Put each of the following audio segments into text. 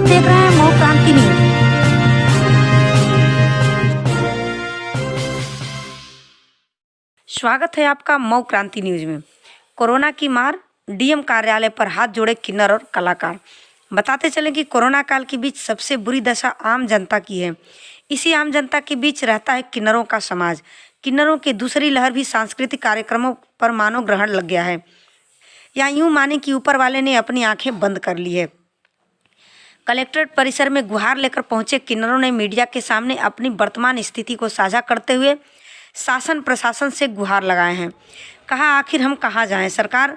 आप देख रहे हैं मऊ क्रांति न्यूज। स्वागत है आपका मऊ क्रांति न्यूज में। कोरोना की मार, डीएम कार्यालय पर हाथ जोड़े किन्नर और कलाकार। बताते चलें कि कोरोना काल के बीच सबसे बुरी दशा आम जनता की है। इसी आम जनता के बीच रहता है किन्नरों का समाज। किन्नरों की दूसरी लहर भी सांस्कृतिक कार्यक्रमों पर मानो ग्रहण लग गया है, या यूं माने कि ऊपर वाले ने अपनी आंखें बंद कर ली है। कलेक्ट्रेट परिसर में गुहार लेकर पहुंचे किन्नरों ने मीडिया के सामने अपनी वर्तमान स्थिति को साझा करते हुए शासन प्रशासन से गुहार लगाए हैं। कहा, आखिर हम कहाँ जाएं सरकार।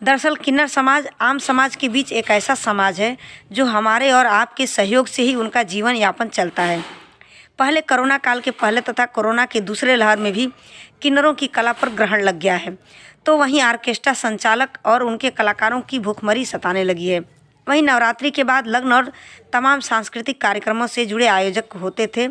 दरअसल किन्नर समाज आम समाज के बीच एक ऐसा समाज है जो हमारे और आपके सहयोग से ही उनका जीवन यापन चलता है। पहले कोरोना काल के पहले तथा कोरोना के दूसरे लहर में भी किन्नरों की कला पर ग्रहण लग गया है, तो वहीं ऑर्केस्ट्रा संचालक और उनके कलाकारों की भूखमरी सताने लगी है। वहीं नवरात्रि के बाद लग्न और तमाम सांस्कृतिक कार्यक्रमों से जुड़े आयोजक होते थे।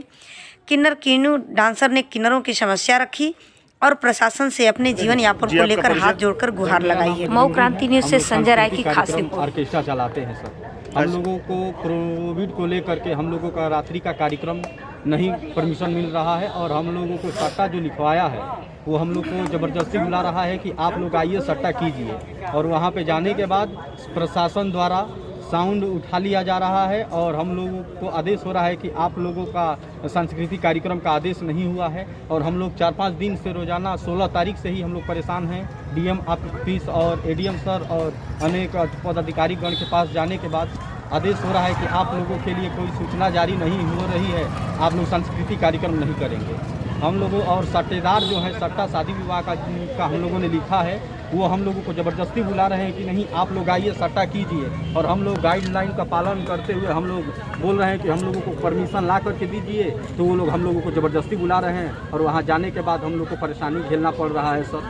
किन्नर कीनू डांसर ने किन्नरों की समस्या रखी और प्रशासन से अपने जीवन यापन को लेकर हाथ जोड़कर गुहार लगाई है। मऊ क्रांति न्यूज से संजय राय की खास रिपोर्ट। ऑर्केस्ट्रा चलाते हैं सर। हम लोगों को कोविड को लेकर के हम लोगों का रात्रि का कार्यक्रम नहीं परमिशन मिल रहा है, और हम लोगों को सट्टा जो लिखवाया है वो हम लोग को ज़बरदस्ती बुला रहा है कि आप लोग आइए सट्टा कीजिए, और वहाँ पे जाने के बाद प्रशासन द्वारा साउंड उठा लिया जा रहा है और हम लोगों को आदेश हो रहा है कि आप लोगों का सांस्कृतिक कार्यक्रम का आदेश नहीं हुआ है। और हम लोग 4-5 दिन से रोज़ाना 16 तारीख से ही हम लोग परेशान हैं। डीएम ऑफिस और एडीएम सर और अनेक पदाधिकारी गण के पास जाने के बाद आदेश हो रहा है कि आप लोगों के लिए कोई सूचना जारी नहीं हो रही है, आप लोग सांस्कृतिक कार्यक्रम नहीं करेंगे। हम लोगों और सट्टेदार जो है सट्टा शादी विवाह का हम लोगों ने लिखा है, वो हम लोगों को ज़बरदस्ती बुला रहे हैं कि नहीं आप लोग आइए सट्टा कीजिए, और हम लोग गाइडलाइन का पालन करते हुए हम लोग बोल रहे हैं कि हम लोगों को परमिशन ला करके दीजिए, तो वो लोग हम लोगों को ज़बरदस्ती बुला रहे हैं और वहाँ जाने के बाद हम लोग को परेशानी झेलना पड़ रहा है सर।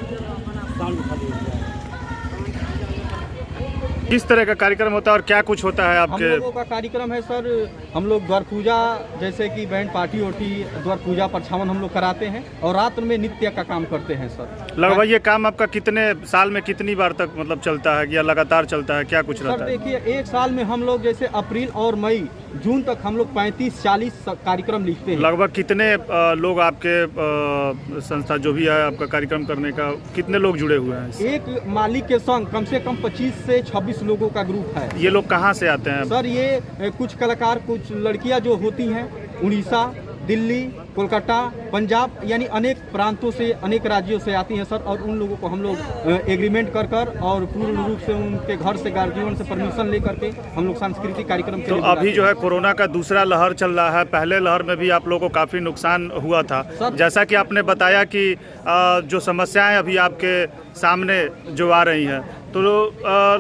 किस तरह का कार्यक्रम होता है और क्या कुछ होता है आपके? हम लोगों का कार्यक्रम है सर, हम लोग द्वार पूजा जैसे कि बैंड पार्टी होती, द्वार पूजा परछावन हम लोग कराते हैं और रात में नृत्य का काम करते हैं सर। लगभग ये काम आपका कितने साल में कितनी बार तक मतलब चलता है या लगातार चलता है, क्या कुछ रहता है? देखिए, एक साल में हम लोग जैसे अप्रैल और मई जून तक हम लोग 35-40 कार्यक्रम लिखते हैं। लगभग कितने लोग आपके संस्था जो भी है आपका कार्यक्रम करने का, कितने लोग जुड़े हुए हैं? एक मालिक के संग कम से कम 25 से 26 लोगों का ग्रुप है। ये लोग कहाँ से आते हैं सर? ये कुछ कलाकार, कुछ लड़कियां जो होती हैं उड़ीसा, दिल्ली, कोलकाता, पंजाब, यानी अनेक प्रांतों से, अनेक राज्यों से आती हैं सर। और उन लोगों को हम लोग एग्रीमेंट कर और पूर्ण रूप से उनके घर से गार्जियन से परमिशन लेकर के हम लोग सांस्कृतिक कार्यक्रम तो अभी जो है कोरोना का दूसरा लहर चल रहा है, पहले लहर में भी आप लोगों को काफ़ी नुकसान हुआ था जैसा कि आपने बताया कि जो समस्याएं अभी आपके सामने जो आ रही हैं, तो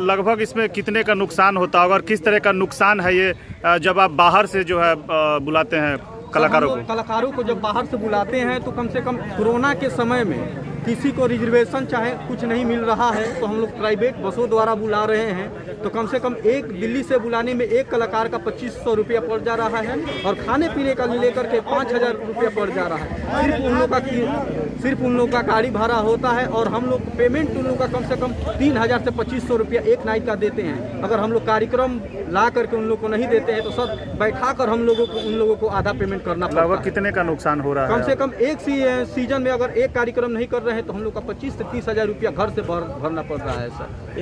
लगभग इसमें कितने का नुकसान होता होगा और किस तरह का नुकसान है ये जब आप बाहर से जो है बुलाते हैं कलाकारों को? जब बाहर से बुलाते हैं तो कम से कम कोरोना के समय में किसी को रिजर्वेशन चाहे कुछ नहीं मिल रहा है, तो हम लोग प्राइवेट बसों द्वारा बुला रहे हैं। तो कम से कम एक दिल्ली से बुलाने में एक कलाकार का 2500 रुपया पड़ जा रहा है, और खाने पीने का लेकर के 5000 रुपया पड़ जा रहा है। सिर्फ उन लोग का गाड़ी भाड़ा होता है, और हम लोग पेमेंट उन लोग का कम से कम 3000 से 2500 रुपया एक नाइट का देते हैं। अगर हम लोग कार्यक्रम ला करके उन लोग को नहीं देते हैं तो सर बैठा कर हम लोगों को उन लोगों को आधा पेमेंट करना पड़ता है। कितने का नुकसान हो रहा है? कम से कम एक सीजन में अगर एक कार्यक्रम नहीं कर रहे हैं तो हम लोग का 25 से 30 हजार रुपया घर से भरना पड़ रहा है सर,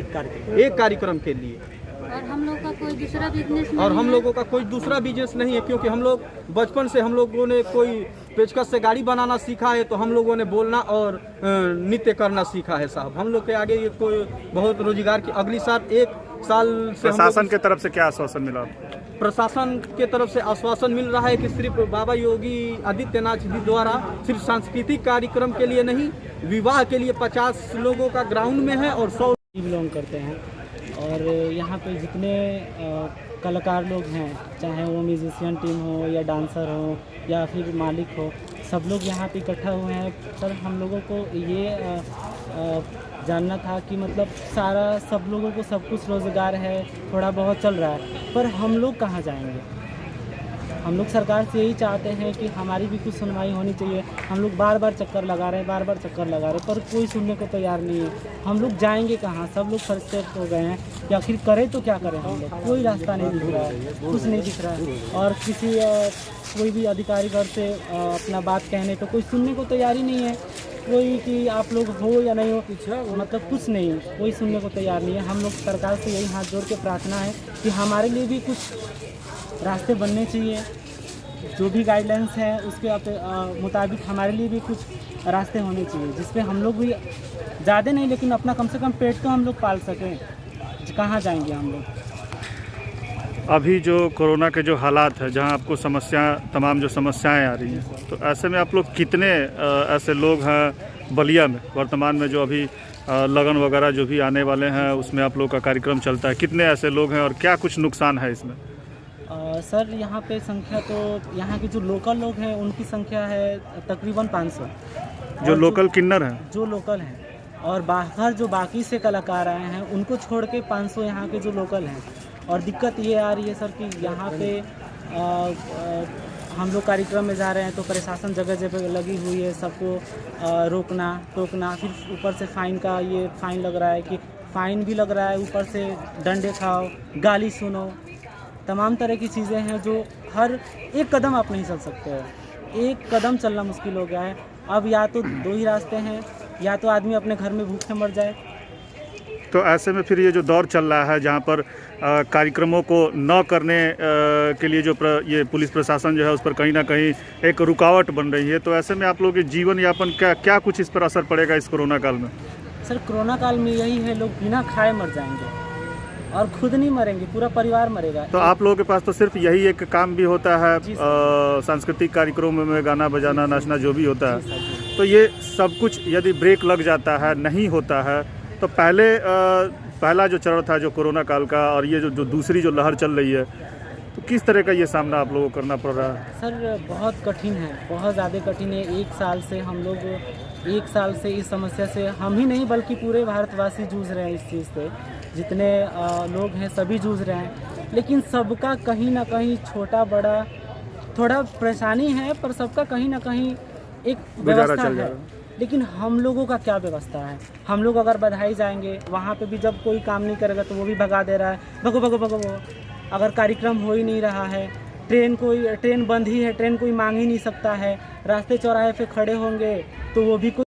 एक कार्यक्रम के लिए। और हम लोग का कोई दूसरा बिजनेस नहीं है, क्योंकि हम लोग बचपन से हम लोगों ने कोई पेचकस से गाड़ी बनाना सीखा है, तो हम लोगों ने बोलना और नृत्य करना सीखा है साहब। हम लोग के आगे ये कोई बहुत रोजगार की अगली साल 1 साल से प्रशासन के तरफ से क्या आश्वासन मिला? प्रशासन के तरफ से आश्वासन मिल रहा है कि सिर्फ बाबा योगी आदित्यनाथ जी द्वारा सिर्फ सांस्कृतिक कार्यक्रम के लिए नहीं, विवाह के लिए 50 लोगों का ग्राउंड में है और 100 बिलोंग करते हैं। और यहाँ पे जितने कलाकार लोग हैं, चाहे वो म्यूजिशियन टीम हो या डांसर हो या फिर मालिक हो, सब लोग यहाँ पे इकट्ठा हुए हैं। सर, हम लोगों को ये जानना था कि मतलब सब लोगों को सब कुछ रोज़गार है, थोड़ा बहुत चल रहा है, पर हम लोग कहाँ जाएंगे? हम लोग सरकार से यही चाहते हैं कि हमारी भी कुछ सुनवाई होनी चाहिए। हम लोग बार बार चक्कर लगा रहे हैं, बार बार चक्कर लगा रहे हैं, पर कोई सुनने को तैयार नहीं है। हम लोग जाएंगे कहाँ? सब लोग फ्रस्ट्रेट हो गए हैं कि आखिर करें तो क्या करें हम लोग? कोई रास्ता नहीं दिख रहा है, कुछ नहीं दिख रहा है। और किसी कोई भी अधिकारी घर से अपना बात कहने तो कोई सुनने को तैयार ही नहीं है। कोई कि आप लोग हो या नहीं हो, मतलब कुछ नहीं, कोई सुनने को तैयार नहीं है। हम लोग सरकार से यही हाथ जोड़ के प्रार्थना है कि हमारे लिए भी कुछ रास्ते बनने चाहिए। जो भी गाइडलाइंस हैं उसके मुताबिक हमारे लिए भी कुछ रास्ते होने चाहिए, जिसपे हम लोग भी ज़्यादा नहीं लेकिन अपना कम से कम पेट तो हम लोग पाल सकें। कहाँ जाएंगे हम लोग? अभी जो कोरोना के जो हालात है, जहां आपको तमाम जो समस्याएं आ रही हैं, तो ऐसे में आप लोग कितने ऐसे लोग हैं बलिया में वर्तमान में जो अभी लगन वगैरह जो भी आने वाले हैं उसमें आप लोग का कार्यक्रम चलता है, कितने ऐसे लोग हैं और क्या कुछ नुकसान है इसमें? सर यहाँ पे संख्या तो यहाँ के जो लोकल लोग हैं उनकी संख्या है तकरीबन 500। जो लोकल किन्नर हैं, जो लोकल हैं, और बाहर जो बाकी से कलाकार आए हैं उनको छोड़ के 500 यहाँ के जो लोकल हैं। और दिक्कत ये आ रही है सर कि यहाँ पे हम लोग कार्यक्रम में जा रहे हैं तो प्रशासन जगह जगह लगी हुई है, सबको रोकना टोकना, फिर ऊपर से फाइन लग रहा है कि फ़ाइन भी लग रहा है, ऊपर से डंडे खाओ, गाली सुनो, तमाम तरह की चीज़ें हैं जो हर एक कदम आप नहीं चल सकते हो। एक कदम चलना मुश्किल हो गया है। अब या तो दो ही रास्ते हैं, या तो आदमी अपने घर में भूखे मर जाए। तो ऐसे में फिर ये जो दौर चल रहा है जहाँ पर कार्यक्रमों को न करने के लिए जो ये पुलिस प्रशासन जो है उस पर कहीं ना कहीं एक रुकावट बन रही है, तो ऐसे में आप लोगों के जीवन यापन क्या कुछ इस पर असर पड़ेगा इस कोरोना काल में? सर कोरोना काल में यही है, लोग बिना खाए मर जाएंगे और खुद नहीं मरेंगे, पूरा परिवार मरेगा। तो आप लोगों के पास तो सिर्फ यही एक काम भी होता है, सांस्कृतिक कार्यक्रमों में गाना बजाना नाचना जो भी होता है, तो ये सब कुछ यदि ब्रेक लग जाता है, नहीं होता है, तो पहला जो चरण था जो कोरोना काल का और ये जो दूसरी जो लहर चल रही है, तो किस तरह का ये सामना आप लोगों को करना पड़ रहा है? सर बहुत कठिन है, बहुत ज़्यादा कठिन है। एक साल से इस समस्या से हम ही नहीं बल्कि पूरे भारतवासी जूझ रहे हैं इस चीज़ से। जितने लोग हैं सभी जूझ रहे हैं, लेकिन सबका कहीं ना कहीं छोटा बड़ा थोड़ा परेशानी है, पर सबका कहीं ना कहीं एक व्यवस्था है। लेकिन हम लोगों का क्या व्यवस्था है? हम लोग अगर बधाई जाएंगे, वहाँ पे भी जब कोई काम नहीं करेगा तो वो भी भगा दे रहा है, भगो भगो भगो भगो। अगर कार्यक्रम हो ही नहीं रहा है, ट्रेन बंद ही है, ट्रेन कोई मांग ही नहीं सकता है, रास्ते चौराहे पे खड़े होंगे तो वो भी कोई